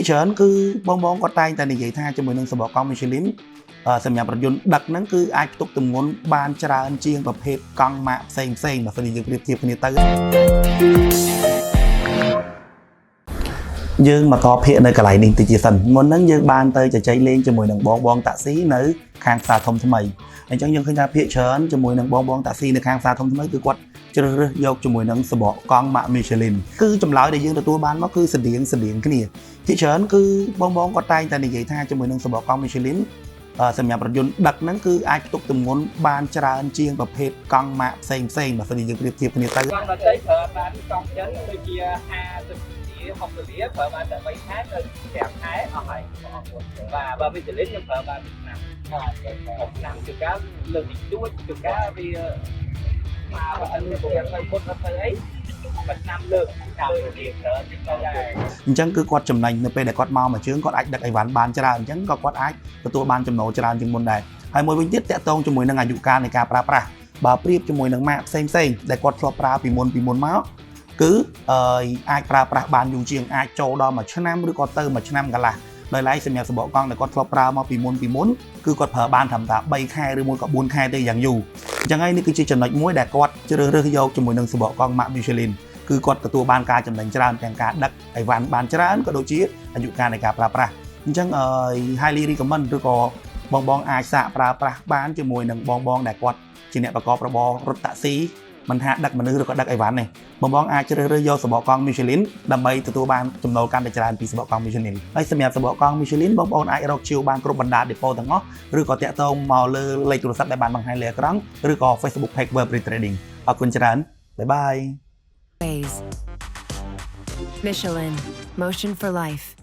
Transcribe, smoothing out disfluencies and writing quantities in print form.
ច្រើនគឺបងគាត់តែងតែនិយាយថាជាមួយនឹងសបកកង់ Michelin សម្រាប់រថយន្តដឹកហ្នឹងគឺអាចផ្ទុកទម្ងន់បានច្រើនជាងប្រភេទកង់ម៉ាកផ្សេងបើសិនជាយើងប្រៀបធៀបគ្នាទៅយើងមកកភាគនៅកន្លែងនេះតិចសិនមុនហ្នឹងយើងបានទៅជជែកលេងជាមួយនឹងបងតាក់ស៊ីនៅខាងផ្សារធំថ្មីអញ្ចឹងយើងឃើញថាភាគច្រើនជាមួយនឹងបងតាក់ស៊ីនៅខាងផ្សារធំថ្មីគឺគាត់ជ្រើសរើសយកជាមួយនឹងសបកកង់ម៉ាក Michelin គឺចម្លើយដែលយើងទទួលបានមកគឺស្តៀងគ្នាភាគច្រើនគឺបងគាត់តែងតែនិយាយថាជាមួយនឹងសបកកង់ Michelin សម្រាប់រថយន្តដឹកហ្នឹងគឺអាចផ្ទុកទម្ងន់បានច្រើនជាងប្រភេទកង់ម៉ាកផ្សេងបើសិនជាយើងប្រៀបធៀបគ្នាទៅកង់ដទៃប្រើបានកង់ចិនដូចជា50លាប្រើបានតែ3ខែទៅ5ខែអស់ហើយបងប្អូនបាទបើ Michelin ខ្ញុំប្រើបានឆ្នាំឆ្នាំជួនកាលលើកតិចតួចជួនកាលវាមកអត់មានប្រព័ន្ធពុតអត់ទៅអីបាត់ឆ្នាំលើកតាមរៀងច្រើនតិចទៅដែរអញ្ចឹងគឺគាត់ចំណេញនៅពេលដែលគាត់មកមួយជើងគាត់អាចដឹកអីវ៉ាន់បានច្រើនអញ្ចឹងក៏គាត់អាចទទួលបានចំណូលច្រើនជាងមុនដែរហើយមួយវិញទៀតតាក់ទងជាមួយនឹងអាយុកាលនៃការប្រើប្រាស់បើប្រៀបជាមួយនឹងម៉ាកផ្សេងដែលគាត់ធ្លាប់ប្រើពីមុនមកគឺអាចប្រើប្រាស់បានយូរជាងអាចចូលដល់1ឆ្នាំឬក៏ទៅ1ឆ្នាំកន្លះដោយឡែកសម្រាប់សបកកង់ដែលគាត់ធ្លាប់ប្រើមកពីមុនគឺគាត់ប្រើបានត្រឹមតែ3ខែឬមួយក៏4ខែទេយ៉ាងយូរអញ្ចឹងហើយនេះគឺជាចំណុចមួយដែលគាត់ជ្រើសរើសយកជាមួយនឹងសបកកង់ម៉ាក Michelin គឺគាត់ទទួលបានការចំណេញច្រើនទាំងការដឹកអីវ៉ាន់បានច្រើនក៏ដូចជាអាយុកាលនៃការប្រើប្រាស់អញ្ចឹងhighly recommend ឬក៏បងអាចសាកប្រើប្រាស់បានជាមួយនឹងបងដែលគាត់ជាអ្នកប្រកបរបររថតាក់ស៊ីមិនថាដឹកមនុស្សឬក៏ដឹកអីវ៉ាន់ទេបងអាចជ្រើសរើសយកសបកកង់ Michelin ដើម្បីទទួលបានចំណូលកាន់តែច្រើនពីសបកកង់ Michelin ហើយសម្រាប់សបកកង់ Michelin បងប្អូនអាចរកជាវបានគ្រប់បណ្ដា depot ទាំងអស់ឬក៏តាក់ទងមកលើលេខទូរស័ព្ទដែលបានបង្ហាញលើអេក្រង់ឬក៏ Facebook page Burberry Trading អរគុណច្រើនបាយបាយ Michelin, motion for life.